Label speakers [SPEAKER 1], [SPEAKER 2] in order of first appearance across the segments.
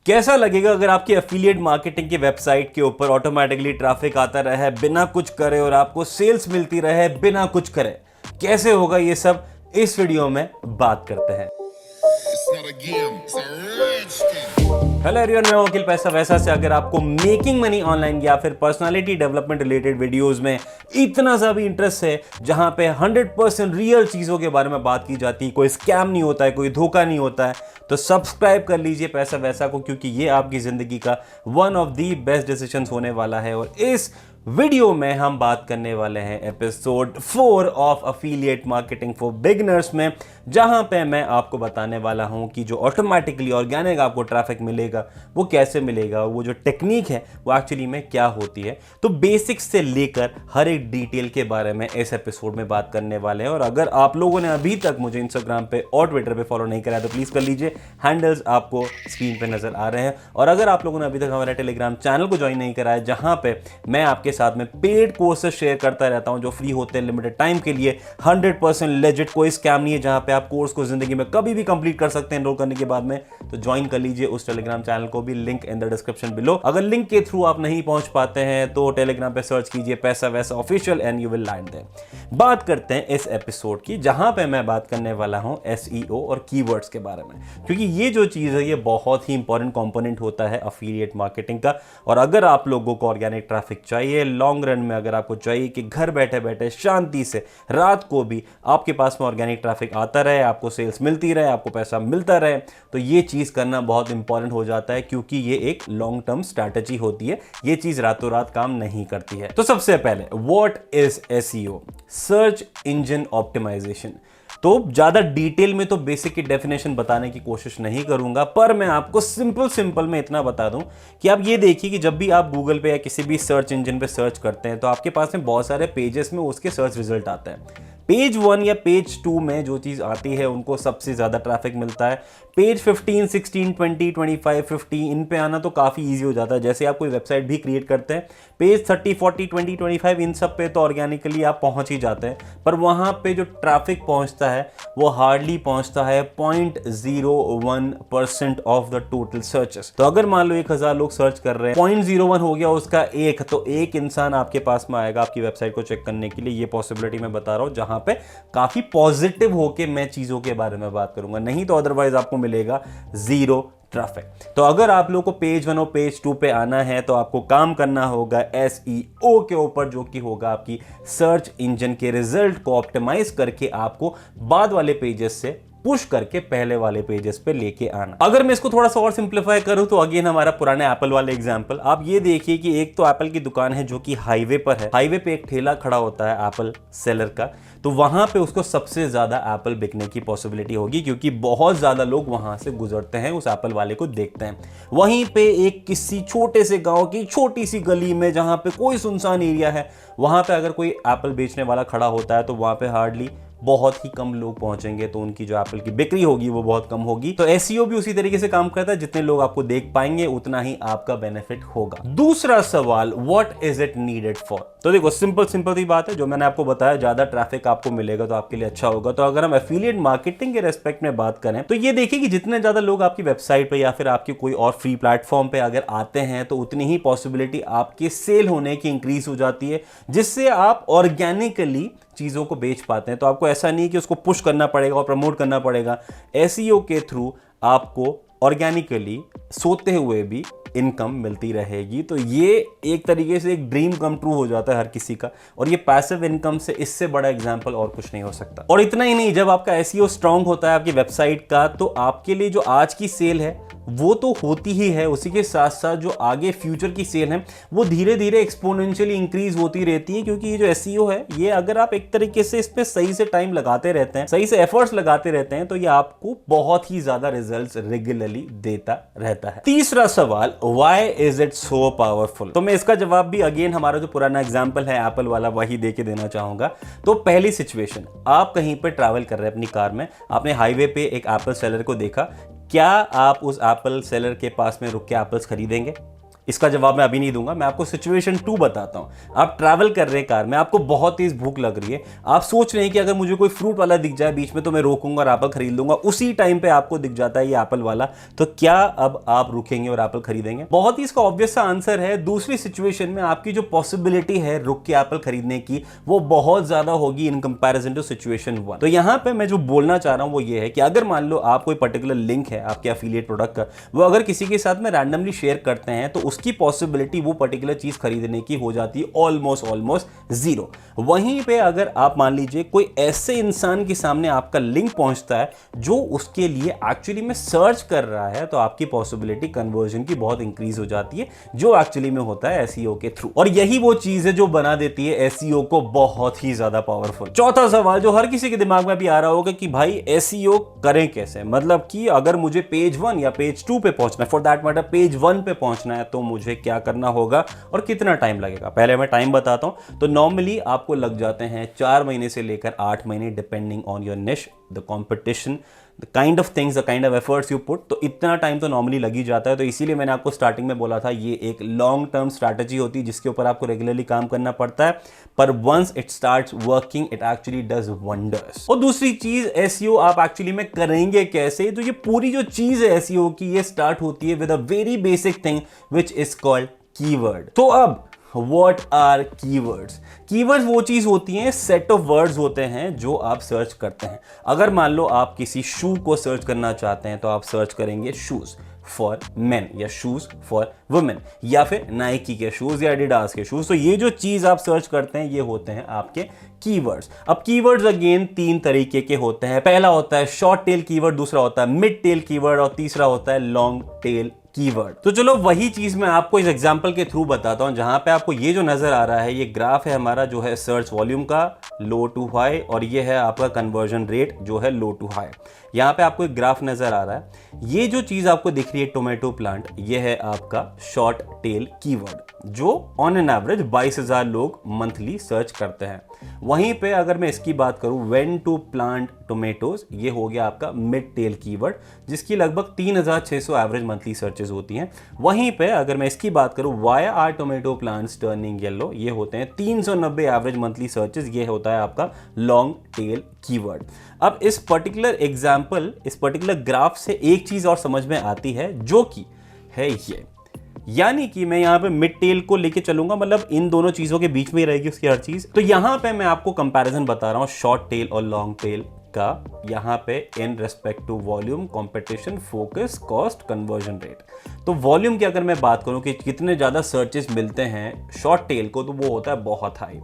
[SPEAKER 1] कैसा लगेगा अगर आपकी एफिलिएट मार्केटिंग की वेबसाइट के ऊपर ऑटोमेटिकली ट्रैफिक आता रहे बिना कुछ करे और आपको सेल्स मिलती रहे बिना कुछ करे? कैसे होगा ये सब, इस वीडियो में बात करते हैं। हेलो एवरीवन, मैं वकील पैसा वैसा से। अगर आपको मेकिंग मनी ऑनलाइन या फिर पर्सनालिटी डेवलपमेंट रिलेटेड वीडियोस में इतना सा भी इंटरेस्ट है जहां पे 100% रियल चीजों के बारे में बात की जाती है, कोई स्कैम नहीं होता है, कोई धोखा नहीं होता है, तो सब्सक्राइब कर लीजिए पैसा वैसा को, क्योंकि ये आपकी जिंदगी का one of the best decisions होने वाला है। और इस वीडियो में हम बात करने वाले हैं episode 4 of affiliate marketing for beginners में, जहां पे मैं आपको बताने वाला हूं कि जो ऑटोमेटिकली ऑर्गेनिक आपको ट्रैफिक मिलेगा वो कैसे मिलेगा, वो जो टेक्निक है वो एक्चुअली में क्या होती है। तो बेसिक्स से लेकर हर एक डिटेल के बारे में इस एपिसोड में बात करने वाले हैं। और अगर आप लोगों ने अभी तक मुझे इंस्टाग्राम पे और ट्विटर पे फॉलो नहीं करा तो प्लीज कर लीजिए, हैंडल्स आपको स्क्रीन पे नजर आ रहे हैं। और अगर आप लोगों ने अभी तक हमारे टेलीग्राम चैनल को ज्वाइन नहीं करा है, जहां पे मैं आपके साथ में पेड कोर्सेज शेयर करता रहता हूं जो फ्री होते हैं लिमिटेड टाइम के लिए, 100% लेजिट, कोई स्कैम नहीं है, जहां पे आप कोर्स को जिंदगी में कभी भी कंप्लीट कर सकते हैं एनरोल करने के बाद में। तो ज्वाइन कर लीजिए उस टेलीग्राम चैनल को भी, link in the description below. अगर लिंक के थ्रू आप नहीं पहुंच पाते हैं तो टेलीग्राम पे सर्च कीजिए पैसा वैसा official and you will land there. बात करते हैं इस एपिसोड की, जहां पे मैं बात करने वाला हूं एसईओ और कीवर्ड्स के बारे में, क्योंकि ये जो चीज है ये बहुत ही इंपॉर्टेंट कंपोनेंट होता है एफिलिएट मार्केटिंग का। और अगर आप लोगों को ऑर्गेनिक ट्रैफिक चाहिए लॉन्ग रन में, अगर आपको चाहिए कि घर बैठे बैठे शांति से रात को भी आपके पास में ऑर्गेनिक ट्रैफिक आता रहे, आपको सेल्स मिलती रहे, आपको पैसा मिलता रहे, तो ये चीज करना बहुत इंपॉर्टेंट हो जाता है, क्योंकि ये एक लॉन्ग टर्म स्ट्रैटेजी होती है। ये चीज रातों रात काम नहीं करती है। तो सबसे पहले what is SEO? Search engine optimisation. तो ज्यादा डिटेल में तो बेसिक की डेफिनेशन बताने की कोशिश नहीं करूंगा, पर मैं आपको सिंपल में इतना बता दूं कि आप ये देखिए कि जब भी आप गूगल पे या किसी भी सर्च इंजन पे सर्च करते हैं तो आपके पास में बहुत सारे पेजेस में उसके सर्च रिजल्ट आता है। पेज 1 या पेज 2 में जो चीज आती है उनको सबसे ज्यादा ट्रैफिक मिलता है। पेज 15, 16, 20, 25, 50 इन पे आना तो काफी इजी हो जाता है। जैसे आप कोई वेबसाइट भी क्रिएट करते हैं, पेज 30, 40, 20, 25 इन सब पे तो ऑर्गेनिकली आप पहुंच ही जाते हैं, पर वहां पे जो ट्रैफिक पहुंचता है वो हार्डली पहुंचता है 0.01% ऑफ द टोटल सर्चेस। तो अगर मान लो 1000 लोग सर्च कर रहे हैं, 0.01 हो गया उसका एक, तो एक इंसान आपके पास में आएगा आपकी वेबसाइट को चेक करने के लिए। ये पॉसिबिलिटी मैं बता रहा हूं जहां पे काफी पॉजिटिव होके मैं चीजों के बारे में बात करूंगा, नहीं तो अदरवाइज आपको मिलेगा जीरो ट्रैफिक। तो अगर आप लोगों को पेज 1 और पेज 2 पे आना है तो आपको काम करना होगा एसईओ के ऊपर, जो कि होगा आपकी सर्च इंजन के रिजल्ट को ऑप्टिमाइज करके आपको बाद वाले पेजेस से पुश करके पहले वाले पेजेस पे लेके आना। अगर मैं इसको थोड़ा सा और सिंप्लीफाई करूं तो अगेन हमारा पुराने एप्पल वाले एग्जांपल, आप ये देखिए कि एक तो एप्पल की दुकान है जो कि हाईवे पर है, हाईवे पे एक ठेला खड़ा होता है एप्पल सेलर का, तो वहां पे उसको सबसे ज्यादा एप्पल बिकने की पॉसिबिलिटी होगी, क्योंकि बहुत ज्यादा लोग वहां से गुजरते हैं, उस एप्पल वाले को देखते हैं। वहीं पे एक किसी छोटे से गांव की छोटी सी गली में जहां पे कोई सुनसान एरिया है, वहां पे अगर कोई एप्पल बेचने वाला खड़ा होता है तो वहां पे हार्डली बहुत ही कम लोग पहुंचेंगे, तो उनकी जो एप्पल की बिक्री होगी वो बहुत कम होगी। तो एसईओ भी उसी तरीके से काम करता है, जितने लोग आपको देख पाएंगे उतना ही आपका बेनिफिट होगा। दूसरा सवाल, what is it needed for? तो देखो सिंपल सी बात है, जो मैंने आपको बताया, ज्यादा ट्रैफिक आपको मिलेगा तो आपके लिए अच्छा होगा। तो अगर हम एफिलिएट मार्केटिंग के रेस्पेक्ट में बात करें तो ये देखिए कि जितने ज्यादा लोग आपकी वेबसाइट पे या फिर आपके कोई और फ्री प्लेटफॉर्म पे अगर आते हैं तो उतनी ही पॉसिबिलिटी आपके सेल होने की इंक्रीज हो जाती है, जिससे आप ऑर्गेनिकली चीजों को बेच पाते हैं। तो आपको ऐसा नहीं कि उसको पुश करना पड़ेगा और प्रमोट करना पड़ेगा, एसईओ के थ्रू आपको ऑर्गेनिकली सोते हुए भी इनकम मिलती रहेगी। तो ये एक तरीके से एक ड्रीम कम ट्रू हो जाता है हर किसी का, और ये पैसिव इनकम से इससे बड़ा एग्जांपल और कुछ नहीं हो सकता। और इतना ही नहीं, जब आपका एसईओ स्ट्रांग होता है आपकी वेबसाइट का, तो आपके लिए जो आज की सेल है वो तो होती ही है, उसी के साथ साथ जो आगे फ्यूचर की सेल है वो धीरे धीरे एक्सपोनेंशियली इंक्रीज होती रहती है, क्योंकि ये जो एसईओ है ये अगर आप एक तरीके से इस पे सही से टाइम लगाते रहते हैं, सही से एफर्ट्स लगाते रहते हैं, तो ये आपको बहुत ही ज्यादा रिजल्ट्स रेगुलरली देता रहता है। तीसरा सवाल, why is it so powerful? तो मैं इसका जवाब भी अगेन हमारा जो पुराना एग्जांपल है एप्पल वाला वही देके देना चाहूंगा। तो पहली सिचुएशन, आप कहीं पर ट्रैवल कर रहे हैं अपनी कार में, आपने हाईवे पे एक एप्पल सेलर को देखा, क्या आप उस एप्पल सेलर के पास में रुक के एप्पल्स खरीदेंगे? इसका जवाब मैं अभी नहीं दूंगा, मैं आपको सिचुएशन 2 बताता हूं। आप ट्रैवल कर रहे हैं कार में, आपको बहुत तेज भूख लग रही है, आप सोच रहे हैं कि अगर मुझे कोई फ्रूट वाला दिख जाए बीच में तो मैं रोकूंगा और एप्पल खरीद लूंगा, उसी टाइम पे आपको दिख जाता है ये एप्पल वाला, तो क्या अब आप रुकेंगे और एप्पल खरीदेंगे? बहुत ही इसका ऑब्वियस सा आंसर है, दूसरी सिचुएशन में आपकी जो पॉसिबिलिटी है रुक के एप्पल खरीदने की वो बहुत ज्यादा होगी इन कंपैरिजन टू सिचुएशन 1। तो यहां पे मैं जो बोलना चाह रहा हूं वो ये है कि अगर मान लो आप कोई पर्टिकुलर लिंक है आपके एफिलिएट प्रोडक्ट का, वो अगर किसी के साथ में रैंडमली शेयर करते हैं तो उसकी पॉसिबिलिटी वो पर्टिकुलर चीज खरीदने की हो जाती है ऑलमोस्ट जीरो। वहीं पे अगर आप मान लीजिए कोई ऐसे इंसान के सामने आपका लिंक पहुंचता है जो उसके लिए एक्चुअली में सर्च कर रहा है, तो आपकी पॉसिबिलिटी कन्वर्जन की बहुत इंक्रीज हो जाती है, जो एक्चुअली में होता है एसईओ के थ्रू। और यही वो चीज है जो बना देती है एसईओ को बहुत ही ज्यादा पावरफुल। चौथा सवाल जो हर किसी के दिमाग में भी आ रहा होगा कि भाई एसईओ करें कैसे, मतलब कि अगर मुझे पेज 1 या पेज 2 पे पहुंचना है, फॉर दैट मैटर पेज 1 पे पहुंचना है, तो मुझे क्या करना होगा और कितना टाइम लगेगा? पहले मैं टाइम बताता हूं। तो नॉर्मली आपको लग जाते हैं 4 महीने से लेकर 8 महीने, डिपेंडिंग ऑन योर निश, the competition, the kind of things, the kind of efforts you put. तो इतना टाइम तो नॉर्मली लग ही जाता है। तो इसीलिए मैंने आपको स्टार्टिंग में बोला था ये एक लॉन्ग टर्म स्ट्रैटेजी होती है जिसके ऊपर आपको रेगुलरली काम करना पड़ता है, पर once it starts working it actually does wonders. और दूसरी चीज एसईओ आप एक्चुअली में करेंगे कैसे? तो ये पूरी जो चीज है एसईओ की, ये स्टार्ट होती है with a very basic thing which is called keyword. तो अब What are keywords? Keywords वो चीज होती हैं, सेट ऑफ वर्ड्स होते हैं जो आप सर्च करते हैं। अगर मान लो आप किसी शू को सर्च करना चाहते हैं तो आप सर्च करेंगे शूज फॉर मेन या शूज फॉर वुमेन, या फिर नाइकी के शूज या एडिडास के शूज। तो ये जो चीज आप सर्च करते हैं ये होते हैं आपके कीवर्ड्स। अब कीवर्ड्स अगेन 3 तरीके के होते हैं। पहला होता है शॉर्ट टेल कीवर्ड, दूसरा होता है मिड टेल कीवर्ड और तीसरा होता है लॉन्ग टेल कीवर्ड। तो चलो वही चीज मैं आपको इस एग्जांपल के थ्रू बताता हूं, जहां पे आपको ये जो नजर आ रहा है ये ग्राफ है हमारा जो है सर्च वॉल्यूम का, लो टू हाई, और ये है आपका कन्वर्जन रेट जो है लो टू हाई। यहां पे आपको एक ग्राफ नजर आ रहा है। ये जो चीज आपको दिख रही है टोमेटो प्लांट, ये है आपका शॉर्ट टेल कीवर्ड जो ऑन एन एवरेज 22,000 लोग मंथली सर्च करते हैं। वहीं पे अगर मैं इसकी बात करूं व्हेन टू प्लांट टोमेटोज, ये हो गया आपका मिड टेल कीवर्ड जिसकी लगभग 3,600 एवरेज मंथली सर्चेज होती हैं। वहीं पे अगर मैं इसकी बात करूं why are tomato plants turning yellow, ये होते हैं 390 एवरेज मंथली सर्चेज, ये होता है आपका लॉन्ग टेल कीवर्ड। अब इस पर्टिकुलर एग्जांपल, इस पर्टिकुलर ग्राफ से एक चीज और समझ में आती है जो कि है ये, यानी कि मैं यहां पे मिड टेल को लेके चलूंगा, मतलब इन दोनों चीजों के बीच में ही रहेगी उसकी हर चीज। तो यहां पे मैं आपको कंपैरिजन बता रहा हूं शॉर्ट टेल और लॉन्ग टेल का, यहां पे in respect to volume, competition, focus, cost, conversion rate. तो वॉल्यूम की अगर मैं बात करूं कि कितने ज्यादा सर्चेस मिलते हैं शॉर्ट टेल को, तो वो होता है बहुत high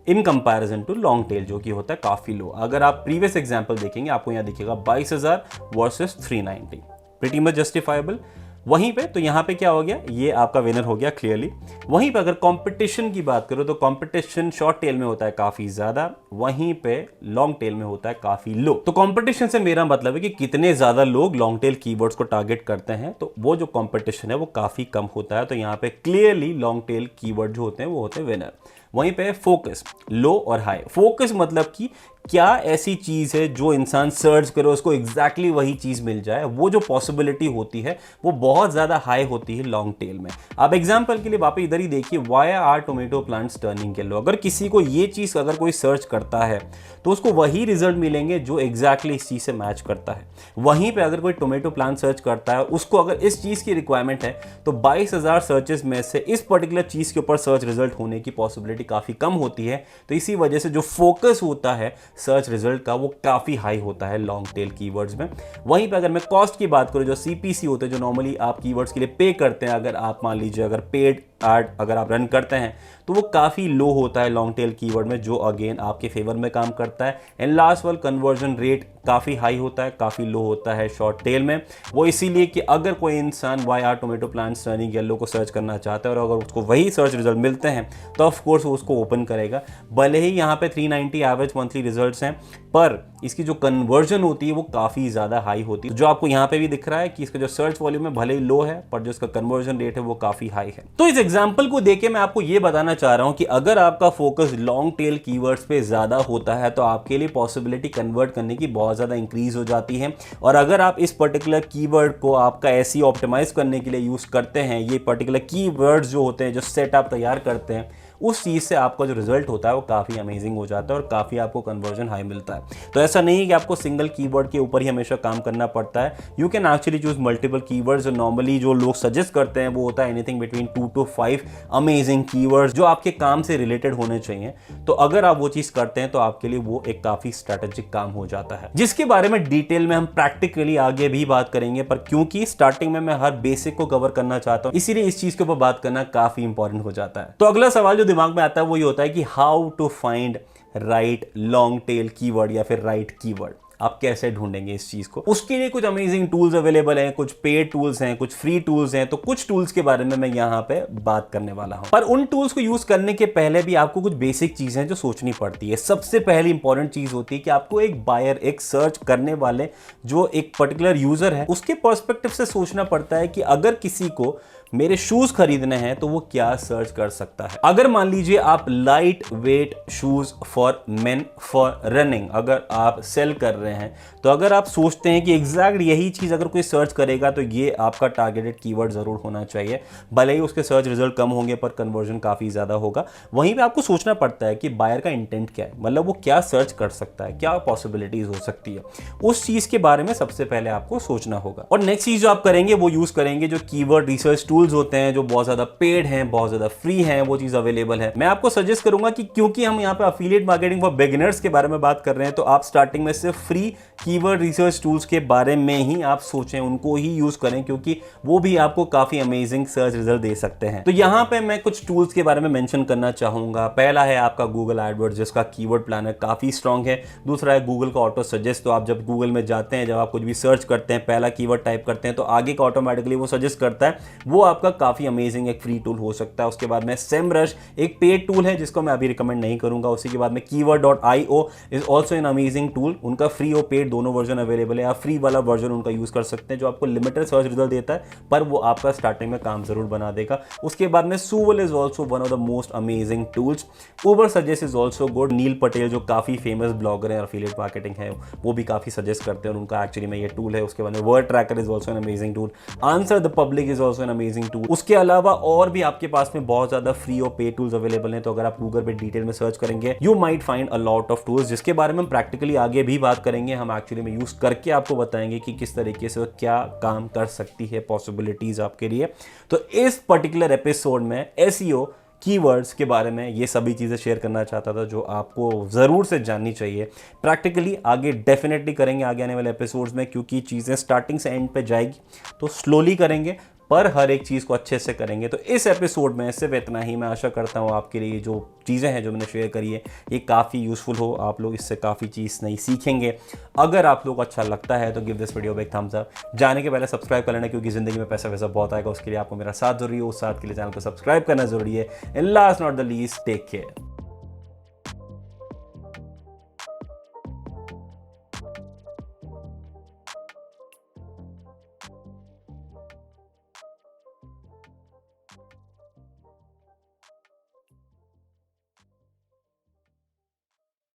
[SPEAKER 1] in comparison to long tail जो कि होता है काफी लो। अगर आप प्रीवियस एग्जांपल देखेंगे आपको यहां दिखेगा 22,000 वर्सेस 390, प्रीटी मच जस्टिफाइबल। वहीं पे तो यहां पे क्या हो गया, ये आपका विनर हो गया क्लियरली। वहीं पे अगर कंपटीशन की बात करो तो कंपटीशन शॉर्ट टेल में होता है काफी ज्यादा, वहीं पे लॉन्ग टेल में होता है काफी लो। तो कंपटीशन से मेरा मतलब है कि कितने ज्यादा लोग लॉन्ग टेल कीवर्ड्स को टारगेट करते हैं, तो वो जो कंपटीशन है वो काफी कम होता है। तो यहाँ पे क्लियरली लॉन्ग टेल कीवर्ड जो होते हैं वो होते हैं विनर। वहीं पे फोकस लो और हाई। फोकस मतलब कि क्या ऐसी चीज है जो इंसान सर्च करे उसको एग्जैक्टली वही चीज मिल जाए, वो जो पॉसिबिलिटी होती है वो बहुत ज्यादा हाई होती है लॉन्ग टेल में। आप एग्जांपल के लिए वापस इधर ही देखिए, why are tomato plants turning yellow. अगर किसी को ये चीज अगर कोई सर्च करता है तो उसको वही रिजल्ट मिलेंगे जो एग्जैक्टली इस चीज से मैच करता है। वहीं पे अगर कोई टोमेटो प्लांट सर्च करता है उसको अगर इस चीज की रिक्वायरमेंट है तो 22,000 सर्चेस में से इस पर्टिकुलर चीज के ऊपर सर्च रिजल्ट होने की पॉसिबिलिटी काफी कम होती है। तो इसी वजह से जो फोकस होता है सर्च रिजल्ट का वो काफी हाई होता है लॉन्ग टेल कीवर्ड्स में। वहीं पे अगर मैं कॉस्ट की बात करूं, जो सीपीसी होते हैं जो नॉर्मली आप कीवर्ड्स के लिए पे करते हैं, अगर आप मान लीजिए अगर पेड एड अगर आप रन करते हैं तो वो काफी लो होता है लॉन्ग टेल कीवर्ड में, जो अगेन आपके फेवर में काम करता है। एंड लास्ट वाला कन्वर्जन रेट काफी हाई होता है, काफी लो होता है शॉर्ट टेल में। वो इसीलिए कि अगर कोई इंसान why are tomato plants turning yellow को सर्च करना चाहता है और अगर उसको वही सर्च रिजल्ट मिलते हैं तो ऑफ कोर्स वो उसको ओपन करेगा। भले ही यहाँ पे 390 एवरेज मंथली रिजल्ट्स हैं, पर इसकी जो कन्वर्जन होती है वो काफी ज्यादा हाई होती है। जो आपको यहाँ पे भी दिख रहा है कि इसका जो सर्च वॉल्यूम है भले ही लो है, पर जो इसका कन्वर्जन रेट है वो काफी हाई है। तो इस एग्जाम्पल को देके मैं आपको ये बताना चाह रहा हूं कि अगर आपका फोकस लॉन्ग टेल कीवर्ड्स पे ज्यादा होता है तो आपके लिए पॉसिबिलिटी कन्वर्ट करने की बहुत ज्यादा इंक्रीज हो जाती है। और अगर आप इस पर्टिकुलर कीवर्ड को आपका एसईओ ऑप्टिमाइज करने के लिए यूज करते हैं, ये पर्टिकुलर कीवर्ड्स जो होते हैं, जो सेट आप तैयार करते हैं, उस चीज़ से आपका जो रिजल्ट होता है वो काफ़ी अमेजिंग हो जाता है और काफ़ी आपको कन्वर्जन हाई मिलता है। तो ऐसा नहीं है कि आपको सिंगल कीवर्ड के ऊपर ही हमेशा काम करना पड़ता है। You can actually choose multiple keywords. Normally जो लोग सजेस्ट करते हैं वो होता है anything between 2 to 5 amazing keywords जो आपके काम से रिलेटेड होने चाहिए। तो अगर आप वो चीज़ करते हैं तो आपके लिए वो एक काफ़ी स्ट्रैटेजिक काम हो जाता है, जिसके बारे में डिटेल में हम प्रैक्टिकली आगे भी बात करेंगे। पर क्योंकि स्टार्टिंग में मैं हर बेसिक को कवर करना चाहता हूँ, इसीलिए इस चीज़ के ऊपर बात करना काफ़ी इंपॉर्टेंट हो जाता है। तो अगला सवाल जो दिमाग में आता है वो ये होता है कि how to find right long tail keyword या फिर राइट कीवर्ड। आप कैसे ढूंढेंगे इस चीज को? उसके लिए कुछ अमेजिंग टूल्स अवेलेबल हैं, कुछ पेड टूल्स हैं, कुछ फ्री टूल्स हैं। तो कुछ टूल्स के बारे में मैं यहां पे बात करने वाला हूं। पर उन टूल्स को यूज करने के पहले भी आपको कुछ बेसिक चीजें जो सोचनी पड़ती है। सबसे पहली इंपॉर्टेंट चीज होती है कि आपको एक बायर, एक सर्च करने वाले जो एक पर्टिकुलर यूजर है, उसके पर्सपेक्टिव से सोचना पड़ता है कि अगर किसी को मेरे शूज खरीदने हैं तो वो क्या सर्च कर सकता है। अगर मान लीजिए आप light weight shoes for main for running अगर आप सेल कर रहे हैं, तो अगर आप सोचते हैं कि एग्जैक्ट यही चीज अगर कोई सर्च करेगा तो ये आपका टारगेटेड कीवर्ड जरूर होना चाहिए। भले ही उसके सर्च रिजल्ट कम होंगे पर कन्वर्जन काफी ज्यादा होगा। वहीं पे आपको सोचना पड़ता है कि बायर का इंटेंट क्या है, मतलब वो क्या सर्च कर सकता है, क्या पॉसिबिलिटीज हो सकती है। उस चीज के बारे में सबसे पहले आपको सोचना होगा। और नेक्स्ट चीज जो आप करेंगे वो यूज करेंगे जो कीवर्ड रिसर्च टूल्स होते हैं, जो बहुत ज्यादा पेड हैं, बहुत ज्यादा फ्री हैं, वो चीज अवेलेबल है। मैं आपको सजेस्ट करूंगा कि क्योंकि हम यहाँ पे अफिलिएट मार्केटिंग फॉर बिगिनर्स के बारे में बात कर रहे हैं, तो आप स्टार्टिंग में सिर्फ फ्री कीवर्ड रिसर्च टूल्स के बारे में ही आप सोचें, उनको ही यूज करें, क्योंकि वो भी आपको काफी अमेजिंग सर्च रिजल्ट दे सकते हैं। तो यहाँ पे मैं कुछ टूल्स के बारे में मेंशन करना चाहूंगा। पहला है आपका गूगल एडवर्ड्स, जिसका कीवर्ड प्लानर काफी स्ट्रांग है। दूसरा है गूगल का ऑटो सजेस्ट। तो आप जब गूगल में जाते हैं, जब आप कुछ भी सर्च करते हैं, पहला कीवर्ड टाइप करते हैं, तो आगे का ऑटोमेटिकली वो सजेस्ट करता है। वो आपका काफी अमेजिंग एक फ्री टूल हो सकता है। उसके बाद में सेमरश एक पेड टूल है जिसको मैं अभी रिकमेंड नहीं करूंगा। उसी के बाद में keyword.io is also an amazing tool. उनका फ्री और पेड दोनों वर्जन अवेलेबल है। आप फ्री वाला वर्जन उनका यूज कर सकते हैं जो आपको लिमिटेड सर्च रिजल्ट देता है, पर वो आपका स्टार्टिंग में काम जरूर बना देगा। उसके बाद में Soovle is also one of the most amazing tools. Ubersuggest is also good. Neil Patel जो काफी फेमस ब्लॉगर है, एफिलिएट मार्केटिंग है, वो भी काफी सजेस्ट करते हैं और उनका एक्चुअली में ये टूल है। उसके बाद में word tracker is also an amazing tool. Answer the public is also an amazing tool. उसके अलावा और भी आपके पास में बहुत ज्यादा फ्री और पे टूल्स अवेलेबल हैं। तो अगर आप गूगल पे डिटेल में सर्च करेंगे, you might find a lot of tools, जिसके बारे में हम प्रैक्टिकली आगे भी बात करेंगे। हम एक्चुअली में यूज करके आपको बताएंगे कि किस तरीके से क्या काम कर सकती है, पॉसिबिलिटीज आपके लिए। तो इस पर्टिकुलर एपिसोड में एसईओ कीवर्ड्स के बारे में ये सभी चीज़ें शेयर करना चाहता था जो आपको ज़रूर से जाननी चाहिए। प्रैक्टिकली आगे डेफिनेटली करेंगे आगे आने वाले एपिसोड्स में, क्योंकि चीज़ें स्टार्टिंग से एंड पे जाएगी तो स्लोली करेंगे पर हर एक चीज़ को अच्छे से करेंगे। तो इस एपिसोड में सिर्फ इतना ही। मैं आशा करता हूँ आपके लिए जो चीज़ें हैं जो मैंने शेयर करी है ये काफ़ी यूजफुल हो, आप लोग इससे काफ़ी चीज़ नई सीखेंगे। अगर आप लोग को अच्छा लगता है तो give this video big thumbs up. जाने के पहले सब्सक्राइब कर लेना, क्योंकि ज़िंदगी में पैसा वैसा बहुत आएगा, उसके लिए आपको मेरा साथ जरूरी है। उस साथ के लिए चैनल को सब्सक्राइब करना जरूरी है। And last not the least, take care.